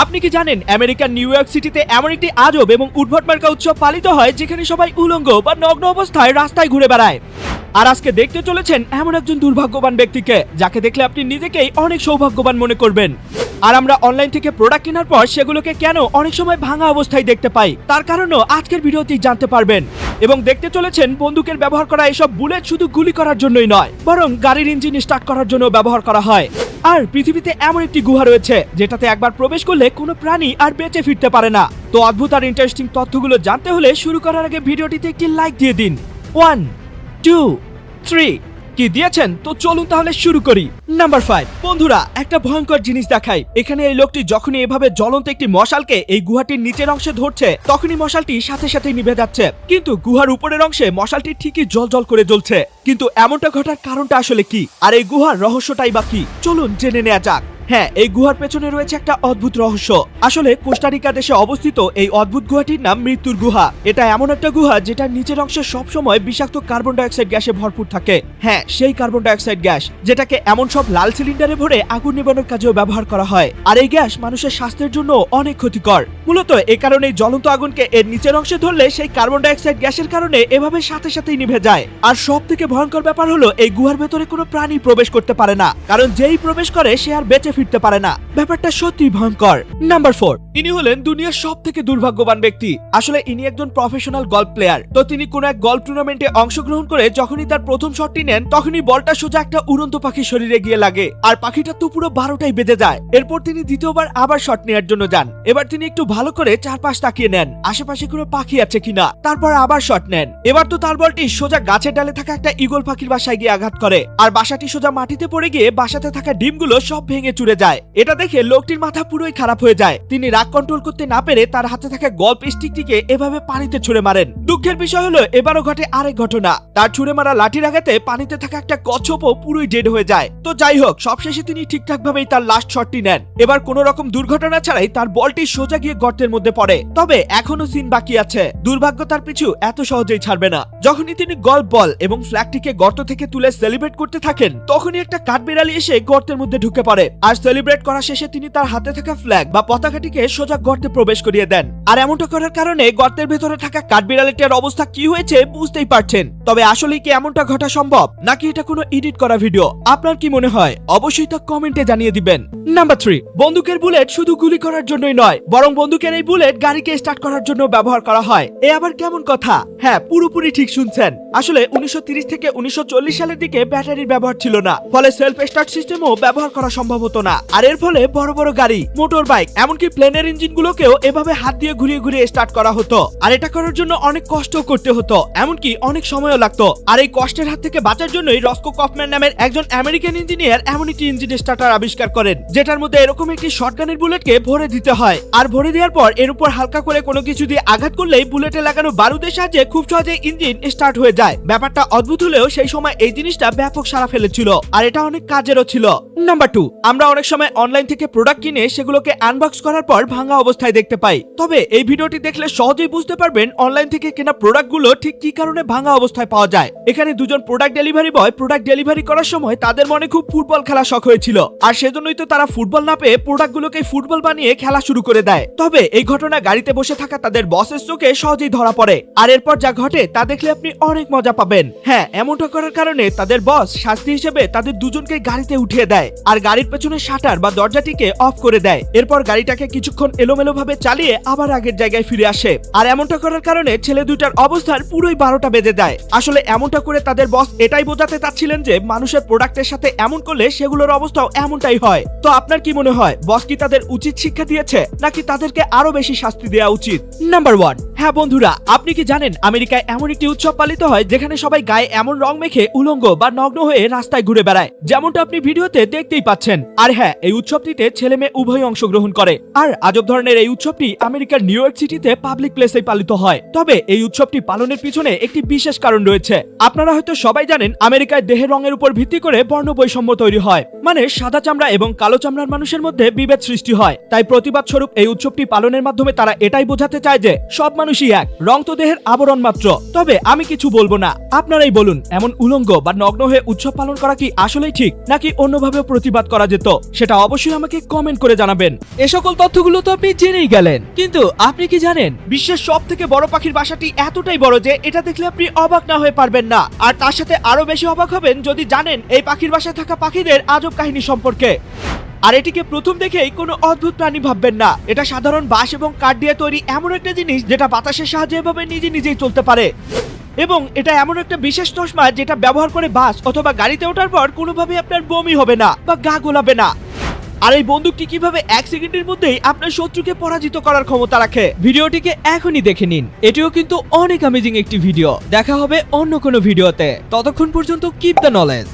আপনি কি জানেন আমেরিকার নিউ ইয়র্ক সিটিতে এমন একটি আজব এবং উদ্ভট মার্কা উৎসব পালিত হয় যেখানে সবাই উলঙ্গ বা নগ্ন অবস্থায় রাস্তায় ঘুরে বেড়ায়। আর আজকে দেখতে চলেছেন এমন একজন দুর্ভাগ্যবান ব্যক্তিকে যাকে দেখলে আপনি নিজেকেই অনেক সৌভাগ্যবান মনে করবেন। আর আমরা অনলাইন থেকে প্রোডাক্ট কেনার পর সেগুলোকে কেন অনেক সময় ভাঙা অবস্থায় দেখতে পাই তার কারণও আজকের ভিডিওতেই জানতে পারবেন। এবং দেখতে চলেছেন বন্দুকের ব্যবহার করা এসব বুলেট শুধু গুলি করার জন্যই নয়, বরং গাড়ির ইঞ্জিন স্টার্ট করার জন্য ব্যবহার করা হয়। আর পৃথিবীতে এমন একটি গুহা রয়েছে যেটাতে একবার প্রবেশ করলে কোনো প্রাণী আর বেঁচে ফিরতে পারে না। তো অদ্ভুত আর ইন্টারেস্টিং তথ্যগুলো জানতে হলে শুরু করার আগে ভিডিওটিতে একটি লাইক দিয়ে দিন। 1 2 3 কি দিয়েছেন? তো চলুন তাহলে শুরু করি। নাম্বার 5, বন্ধুরা একটা ভয়ঙ্কর জিনিস দেখাই। এখানে এই লোকটি যখনই এভাবে জ্বলন্ত একটি মশালকে এই গুহাটির নিচের অংশে ধরছে তখনই মশালটি সাথে সাথে নিভে যাচ্ছে, কিন্তু গুহার উপরের অংশে মশালটি ঠিকই জ্বল করে জ্বলছে। কিন্তু এমনটা ঘটার কারণটা আসলে কি, আর এই গুহার রহস্যটাই বা কি, চলুন জেনে নেওয়া যাক। হ্যাঁ, এই গুহার পেছনে রয়েছে একটা অদ্ভুত রহস্য। আসলে কোস্টারিকা দেশে অবস্থিত এই অদ্ভুত গুহাটির নাম মৃত্যুর গুহা। এটা এমন একটা গুহা যেটা নিচের অংশে সবসময় বিষাক্ত কার্বন ডাইঅক্সাইড গ্যাসে ভরপুর থাকে। হ্যাঁ, সেই কার্বন ডাইঅক্সাইড গ্যাস যেটাকে এমন সব লাল সিলিন্ডারে ভরে আগুন নেভানোর কাজেও ব্যবহার করা হয়। আর এই গ্যাস মানুষের স্বাস্থ্যের জন্য অনেক ক্ষতিকর। মূলত এই কারণেই জ্বলন্ত আগুনকে এর নিচের অংশে ধরলে সেই কার্বন ডাইঅক্সাইড গ্যাসের কারণে এভাবে সাথে সাথেই নিভে যায়। আর সব থেকে ভয়ঙ্কর ব্যাপার হলো এই গুহার ভেতরে কোনো প্রাণী প্রবেশ করতে পারে না, কারণ যেই প্রবেশ করে সে আর বেঁচে ফিরতে পারে না। ব্যাপারটা সত্যি ভয়ঙ্কর। নাম্বার 4, ইনি হলেন দুনিয়ার সব থেকে দুর্ভাগ্যবান ব্যক্তি। আসলে ইনি একজন প্রফেশনাল গলফ প্লেয়ার। তো তিনি কোন এক গলফ টুর্নামেন্টে অংশগ্রহণ করে যখনই তার প্রথম শটটি নেন তখনই বলটা সোজা একটা উড়ন্ত পাখির শরীরে গিয়ে লাগে, আর পাখিটা তো পুরো 12টাই বেজে যায়। এরপর তিনি দ্বিতীয়বার আবার শট নেওয়ার জন্য যান। এবার তিনি একটু ভালো করে চারপাশ তাকিয়ে নেন আশেপাশে কোনো পাখি আছে কিনা, তারপর আবার শট নেন। এবার তো তার বলটি সোজা গাছের ডালে থাকা একটা ঈগল পাখির বাসায় গিয়ে আঘাত করে, আর বাসাটি সোজা মাটিতে পড়ে গিয়ে বাসাতে থাকা ডিমগুলো সব ভেঙে চুরে যায়। এটা দেখে লোকটির মাথা পুরোই খারাপ হয়ে যায়। তিনি রাগ কন্ট্রোল করতে না পেরে তার হাতে থাকা গল্ফ স্টিকটিকে এভাবে পানিতে ছুঁড়ে মারেন। দুঃখের বিষয় হলো এবারও ঘটে আরেক ঘটনা। তার ছুঁড়ে মারা লাঠির আঘাতে পানিতে থাকা একটা কচ্ছপও পুরোই ডেড হয়ে যায়। তো যাই হোক, সবশেষে তিনি ঠিকঠাক ভাবেই তার লাস্ট শটটি নেন। এবার কোন রকম দুর্ঘটনা ছাড়াই তার বলটি সোজা গিয়ে গর্তের মধ্যে পড়ে। তবে এখনো সিন বাকি আছে। দুর্ভাগ্য তার পিছু এত সহজেই ছাড়বে না। যখনই তিনি গল্ফ বল এবং ফ্ল্যাগটিকে গর্ত থেকে তুলে সেলিব্রেট করতে থাকেন তখনই একটা কাঠবিড়ালি এসে গর্তের মধ্যে ঢুকে পড়ে। আর সেলিব্রেট করা শেষে তিনি তার হাতে থাকা ফ্ল্যাগ বা পতাকাটিকে সোজা গর্তে প্রবেশ করিয়ে দেন। আর এমনটা করার কারণে গর্তের ভেতরে থাকা কাঠবিড়ালিটার অবস্থা কি হয়েছে বুঝতেই পারছেন। তবে আসলেই কি এমনটা ঘটা সম্ভব, নাকি এটা কোনো এডিট করা ভিডিও? আপনার কি মনে হয় অবশ্যই তা কমেন্টে জানিয়ে দিবেন। নাম্বার 3, বন্দুকের বুলেট শুধু গুলি করার জন্যই নয়, বরং বন্দুকের এই বুলেট গাড়িকে স্টার্ট করার জন্য ব্যবহার করা হয়। এ আবার কেমন কথা? হ্যাঁ, পুরোপুরি ঠিক শুনছেন। আসলে 1930 থেকে 1940 সালের দিকে ব্যাটারির ব্যবহার ছিল না, ফলে সেলফ স্টার্ট সিস্টেমও ব্যবহার করা সম্ভব হতো না। আর এর ফলে বড় বড় গাড়ি, মোটর বাইক, এমনকি প্লেনের ইঞ্জিনগুলোকেও এভাবে হাত দিয়ে ঘুরিয়ে ঘুরিয়ে স্টার্ট করা হতো। আর এটা করার জন্য অনেক কষ্ট করতে হতো, এমনকি অনেক সময়ও লাগতো। আর এই কষ্টের হাত থেকে বাঁচার জন্যই রস্কো কফম্যান নামের একজন আমেরিকান ইঞ্জিনিয়ার এমন একটি ইঞ্জিন স্টার্টার আবিষ্কার করেন যেটার মধ্যে এরকম একটি শটগানের বুলেটকে ভরে দিতে হয়। আর ভরে দেওয়ার পর এর উপর হালকা করে কোনো কিছু দিয়ে আঘাত করলেই বুলেটে লাগানো বারুদের সাহায্যে খুব সহজে ইঞ্জিন স্টার্ট হয়ে যায়। ব্যাপারটা অদ্ভুত হলেও সেই সময় এই জিনিসটা ব্যাপক সাড়া ফেলেছিল, আর এটা অনেক কাজেরও ছিল। নাম্বার 2, আমরা অনেক সময় অনলাইন থেকে প্রোডাক্ট কিনে সেগুলোকে আনবক্স করার পর ভাঙা অবস্থায় দেখতে পাই। তবে এই ভিডিওটি দেখলে সহজেই বুঝতে পারবেন অনলাইন থেকে কেনা প্রোডাক্টগুলো ঠিক কি কারণে ভাঙা অবস্থায় পাওয়া যায়। এখানে দুজন product delivery boy product delivery করার সময় তাদের মনে খুব ফুটবল খেলা শখ হয়েছিল, আর সেজন্যই তো তারা ফুটবল না পেয়ে প্রোডাক্টগুলোকে ফুটবল বানিয়ে খেলা শুরু করে দেয়। তবে এই ঘটনা গাড়িতে বসে থাকা তাদের বসের চোখে সহজেই ধরা পড়ে, আর এরপর যা ঘটে তা দেখলে আপনি অনেক মজা পাবেন। হ্যাঁ, এমনটা করার কারণে তাদের বস শাস্তি হিসেবে তাদের দুজনকে গাড়িতে উঠিয়ে দেয়, আর গাড়ির পেছনে শাটার বা দরজাটিকে অফ করে দেয়। এরপর গাড়িটাকে কিছুক্ষণ এলোমেলো ভাবে চালিয়ে আবার আগের জায়গায় ফিরে আসে। আর এমনটা করার কারণে ছেলে দুইটার অবস্থার পুরোই 12টা বেজে যায়। আসলে এমনটা করে তাদের বস এটাই বোঝাতে চাচ্ছিলেন যে মানুষের প্রোডাক্টের সাথে এমন করলে সেগুলোর অবস্থাও এমনটাই হয়। তো আপনার কি মনে হয়, বস কি তাদের উচিত শিক্ষা দিয়েছে, নাকি তাদেরকে আরো বেশি শাস্তি দেওয়া উচিত? নাম্বার 1, হ্যাঁ বন্ধুরা, আপনি কি জানেন আমেরিকায় এমন একটি উৎসব পালিত হয় যেখানে সবাই গায়ে এমন রং মেখে উলঙ্গ বা নগ্ন হয়ে রাস্তায় ঘুরে বেড়ায়, যেমনটা আপনি ভিডিওতে দেখতেই পাচ্ছেন। আর হ্যাঁ, এই উৎসবটিতে ছেলে মেয়ে উভয় অংশগ্রহণ করে। আর আজব ধরনের এই উৎসবটি আমেরিকার নিউ ইয়র্ক সিটিতে পাবলিক প্লেসে পালিত হয়। তবে এই উৎসবটি পালনের পিছনে একটি বিশেষ কারণ রয়েছে। আপনারা হয়তো সবাই জানেন আমেরিকায় দেহের রঙের উপর ভিত্তি করে বর্ণ বৈষম্য তৈরি হয়, মানে সাদা চামড়া এবং কালো চামড়ার মানুষের মধ্যে বিভেদ সৃষ্টি হয়। তাই প্রতিবাদ স্বরূপ এই উৎসবটি পালনের মাধ্যমে তারা এটাই বোঝাতে চায় যে সব মানুষ মানুষই এক, রং তো দেহের আবরণ মাত্র। তবে আমি কিছু বলবো না, আপনারাই বলুন এমন উলঙ্গ বা নগ্ন হয়ে উৎসব পালন করা কি আসলেই ঠিক, নাকি অন্যভাবে প্রতিবাদ করা যেত? সেটা অবশ্যই আমাকে কমেন্ট করে জানাবেন। এ সকল তথ্যগুলো তো আপনি জেনেই গেলেন, কিন্তু আপনি কি জানেন বিশ্বের সব থেকে বড় পাখির বাসাটি এতটাই বড় যে এটা দেখলে আপনি অবাক না হয়ে পারবেন না। আর তার সাথে আরো বেশি অবাক হবেন যদি জানেন এই পাখির বাসায় থাকা পাখিদের আজব কাহিনী সম্পর্কে। আর এটিকে প্রথম দেখেই কোনো অদ্ভুত প্রাণী ভাববেন না, এটা সাধারণ বাঁশ এবং কাঠ দিয়ে তৈরি এমন একটা জিনিস যেটা বাতাসের সাহায্যে এভাবে নিজে নিজেই চলতে পারে। এবং এটা এমন একটা বিশেষ চশমা যেটা ব্যবহার করে বাস অথবা গাড়িতে ওঠার পর কোনোভাবে আপনার বমি হবে না বা গা গোলাবে না। আর এই বন্দুকটি কিভাবে 1 সেকেন্ডের মধ্যেই আপনার শত্রুকে পরাজিত করার ক্ষমতা রাখে, ভিডিওটিকে এখনই দেখে নিন। এটিও কিন্তু অনেক অ্যামেজিং একটি ভিডিও। দেখা হবে অন্য কোনো ভিডিওতে, ততক্ষণ পর্যন্ত কিপ দ্য নলেজ।